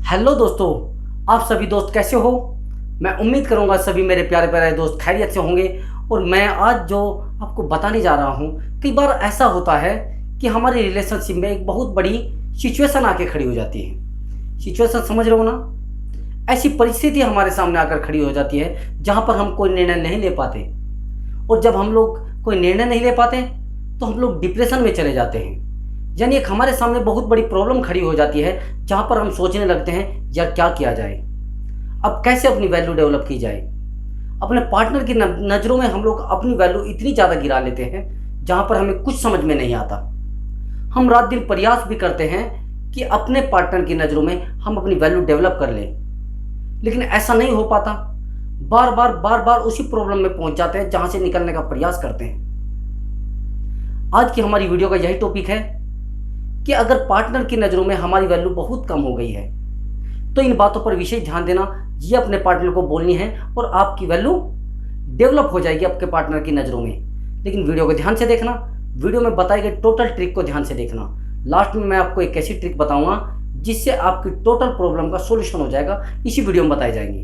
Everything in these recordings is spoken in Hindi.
हेलो दोस्तों, आप सभी दोस्त कैसे हो। मैं उम्मीद करूंगा सभी मेरे प्यारे प्यारे दोस्त खैरियत से होंगे। और मैं आज जो आपको बताने जा रहा हूं, कई बार ऐसा होता है कि हमारी रिलेशनशिप में एक बहुत बड़ी सिचुएशन आके खड़ी हो जाती है। सिचुएशन समझ रहे हो ना। ऐसी परिस्थिति हमारे सामने आकर खड़ी हो जाती है जहां पर हम कोई निर्णय नहीं ले पाते। और जब हम लोग कोई निर्णय नहीं ले पाते तो हम लोग डिप्रेशन में चले जाते हैं। यानी एक हमारे सामने बहुत बड़ी प्रॉब्लम खड़ी हो जाती है जहां पर हम सोचने लगते हैं यार क्या किया जाए, अब कैसे अपनी वैल्यू डेवलप की जाए। अपने पार्टनर की नज़रों में हम लोग अपनी वैल्यू इतनी ज़्यादा गिरा लेते हैं जहां पर हमें कुछ समझ में नहीं आता। हम रात दिन प्रयास भी करते हैं कि अपने पार्टनर की नज़रों में हम अपनी वैल्यू डेवलप कर लें, लेकिन ऐसा नहीं हो पाता। बार बार उसी प्रॉब्लम में पहुंच जाते हैं जहां से निकलने का प्रयास करते हैं। आज की हमारी वीडियो का यही टॉपिक है कि अगर पार्टनर की नज़रों में हमारी वैल्यू बहुत कम हो गई है तो इन बातों पर विशेष ध्यान देना। ये अपने पार्टनर को बोलनी है और आपकी वैल्यू डेवलप हो जाएगी आपके पार्टनर की नज़रों में। लेकिन वीडियो को ध्यान से देखना, वीडियो में बताई गई टोटल ट्रिक को ध्यान से देखना। लास्ट में मैं आपको एक ऐसी ट्रिक बताऊंगा जिससे आपकी टोटल प्रॉब्लम का सोल्यूशन हो जाएगा, इसी वीडियो में बताई जाएंगी।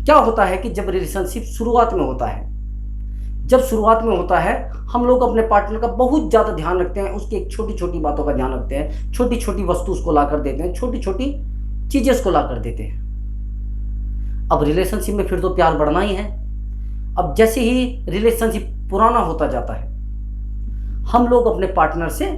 क्या होता है कि जब रिलेशनशिप शुरुआत में होता है, हम लोग अपने पार्टनर का बहुत ज़्यादा ध्यान रखते हैं, उसकी एक छोटी छोटी बातों का ध्यान रखते हैं, छोटी छोटी वस्तु उसको ला कर देते हैं, छोटी छोटी चीज़ें उसको ला कर देते हैं। अब रिलेशनशिप में फिर तो प्यार बढ़ना ही है। अब जैसे ही रिलेशनशिप पुराना होता जाता है हम लोग अपने पार्टनर से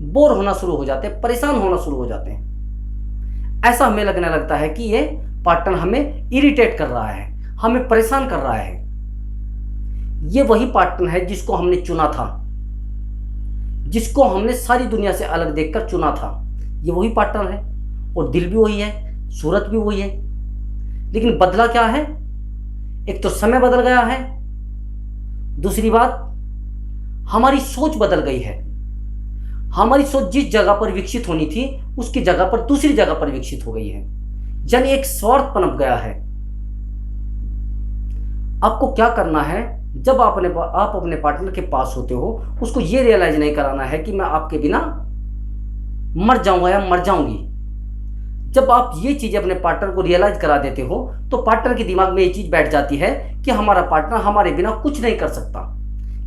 बोर होना शुरू हो जाते हैं, परेशान होना शुरू हो जाते हैं। ऐसा हमें लगने लगता है कि ये पार्टनर हमें इरिटेट कर रहा है, हमें परेशान कर रहा है। ये वही पार्टनर है जिसको हमने चुना था, जिसको हमने सारी दुनिया से अलग देखकर चुना था। ये वही पार्टनर है और दिल भी वही है, सूरत भी वही है। लेकिन बदला क्या है? एक तो समय बदल गया है, दूसरी बात हमारी सोच बदल गई है। हमारी सोच जिस जगह पर विकसित होनी थी उसकी जगह पर दूसरी जगह पर विकसित हो गई है, यानी एक स्वार्थ पनप गया है। आपको क्या करना है, जब आप अपने पार्टनर के पास होते हो उसको ये रियलाइज नहीं कराना है कि मैं आपके बिना मर जाऊंगा या मर जाऊंगी। जब आप ये चीज़ अपने पार्टनर को रियलाइज करा देते हो तो पार्टनर के दिमाग में ये चीज़ बैठ जाती है कि हमारा पार्टनर हमारे बिना कुछ नहीं कर सकता,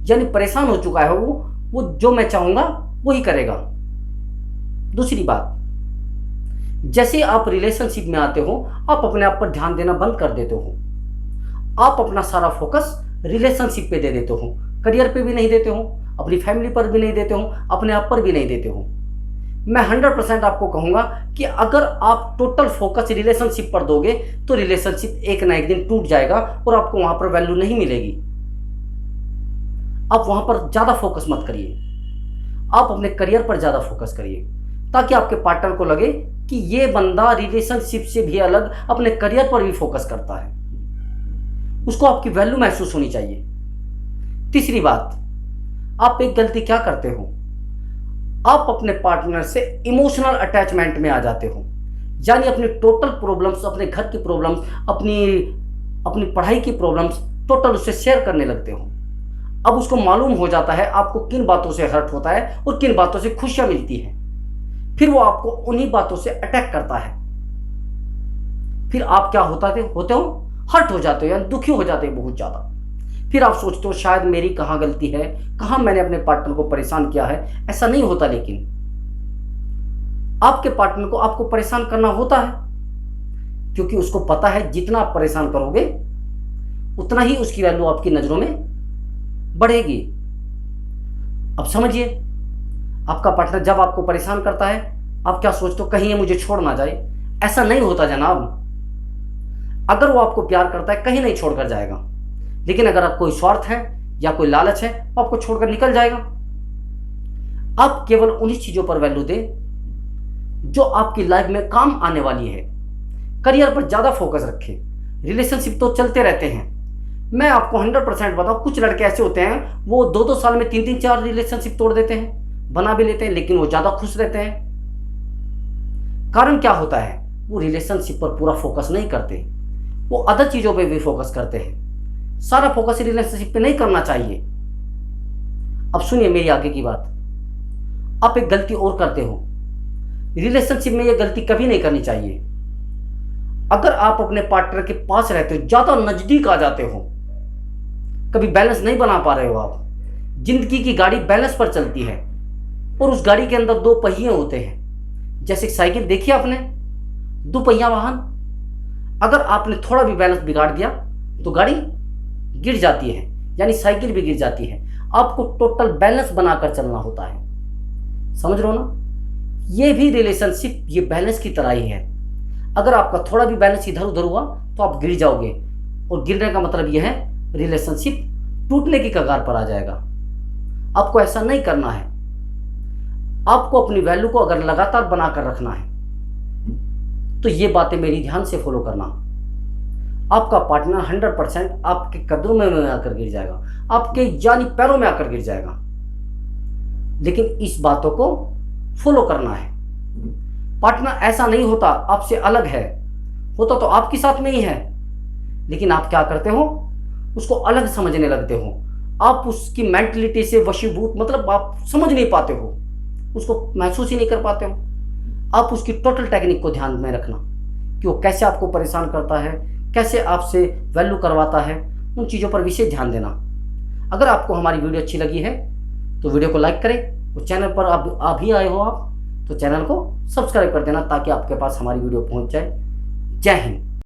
यानी परेशान हो चुका है वो जो मैं चाहूंगा वही करेगा। दूसरी बात, जैसे आप रिलेशनशिप में आते हो आप अपने आप पर ध्यान देना बंद कर देते हो। आप अपना सारा फोकस रिलेशनशिप पे दे देते हो, करियर पे भी नहीं देते हो, अपनी फैमिली पर भी नहीं देते हो, अपने आप पर भी नहीं देते हो। मैं 100% आपको कहूंगा कि अगर आप टोटल फोकस रिलेशनशिप पर दोगे तो रिलेशनशिप एक ना एक दिन टूट जाएगा और आपको वहां पर वैल्यू नहीं मिलेगी। आप वहां पर ज्यादा फोकस मत करिए, आप अपने करियर पर ज्यादा फोकस करिए ताकि आपके पार्टनर को लगे कि ये बंदा रिलेशनशिप से भी अलग अपने करियर पर भी फोकस करता है, उसको आपकी वैल्यू महसूस होनी चाहिए। तीसरी बात, आप एक गलती क्या करते हो, आप अपने पार्टनर से इमोशनल अटैचमेंट में आ जाते हो, यानी अपनी टोटल प्रॉब्लम्स, अपने घर की प्रॉब्लम्स, अपनी पढ़ाई की प्रॉब्लम्स टोटल उससे शेयर करने लगते हो। अब उसको मालूम हो जाता है आपको किन बातों से हर्ट होता है और किन बातों से खुशियां मिलती हैं, फिर वो आपको उन्हीं बातों से अटैक करता है। फिर आप क्या होते हो, हर्ट हो जाते हो, यानी दुखी हो जाते हो बहुत ज़्यादा। फिर आप सोचते हो शायद मेरी कहाँ गलती है, कहाँ मैंने अपने पार्टनर को परेशान किया है। ऐसा नहीं होता, लेकिन आपके पार्टनर को आपको परेशान करना होता है क्योंकि उसको पता है जितना आप परेशान करोगे उतना ही उसकी वैल्यू आपकी नज़रों में बढ़ेगी। अब समझिए, आपका पार्टनर जब आपको परेशान करता है आप क्या सोचते हो, कहीं ये मुझे छोड़ ना जाए। ऐसा नहीं होता जनाब। अगर वो आपको प्यार करता है कहीं नहीं छोड़कर जाएगा, लेकिन अगर आप कोई स्वार्थ है या कोई लालच है तो आपको छोड़कर निकल जाएगा। आप केवल उन्हीं चीजों पर वैल्यू दें जो आपकी लाइफ में काम आने वाली है। करियर पर ज्यादा फोकस रखें। रिलेशनशिप तो चलते रहते हैं, मैं आपको 100% बताऊं, कुछ लड़के ऐसे होते हैं वो 2-2 साल में 3-3 4 रिलेशनशिप तोड़ देते हैं, बना भी लेते हैं, लेकिन वो ज्यादा खुश रहते हैं। कारण क्या होता है, वो रिलेशनशिप पर पूरा फोकस नहीं करते, वो अदर चीजों पे भी फोकस करते हैं। सारा फोकस रिलेशनशिप पे नहीं करना चाहिए। अब सुनिए मेरी आगे की बात। आप एक गलती और करते हो, रिलेशनशिप में ये गलती कभी नहीं करनी चाहिए। अगर आप अपने पार्टनर के पास रहते हो, ज़्यादा नज़दीक आ जाते हो, कभी बैलेंस नहीं बना पा रहे हो आप, जिंदगी की गाड़ी बैलेंस पर चलती है और उस गाड़ी के अंदर दो पहिए होते हैं। जैसे साइकिल देखी आपने, दो पहिया वाहन, अगर आपने थोड़ा भी बैलेंस बिगाड़ दिया तो गाड़ी गिर जाती है, यानी साइकिल भी गिर जाती है। आपको टोटल बैलेंस बनाकर चलना होता है, समझ रहे हो ना। ये भी रिलेशनशिप ये बैलेंस की तरह ही है। अगर आपका थोड़ा भी बैलेंस इधर उधर हुआ तो आप गिर जाओगे, और गिरने का मतलब यह है रिलेशनशिप टूटने की कगार पर आ जाएगा। आपको ऐसा नहीं करना है। आपको अपनी वैल्यू को अगर लगातार बनाकर रखना है तो ये बातें मेरी ध्यान से फॉलो करना। आपका पार्टनर 100% आपके कदमों में आकर गिर जाएगा, आपके यानी पैरों में आकर गिर जाएगा, लेकिन इस बातों को फॉलो करना है। पार्टनर ऐसा नहीं होता, आपसे अलग है, होता तो आपके साथ में ही है, लेकिन आप क्या करते हो, उसको अलग समझने लगते हो। आप उसकी मेंटलिटी से वशीभूत, मतलब आप समझ नहीं पाते हो, उसको महसूस ही नहीं कर पाते हो। आप उसकी टोटल टेक्निक को ध्यान में रखना कि वो कैसे आपको परेशान करता है, कैसे आपसे वैल्यू करवाता है, उन चीज़ों पर विशेष ध्यान देना। अगर आपको हमारी वीडियो अच्छी लगी है तो वीडियो को लाइक करें, और चैनल पर अभी आए हो आप तो चैनल को सब्सक्राइब कर देना ताकि आपके पास हमारी वीडियो पहुंच जाए। जय हिंद।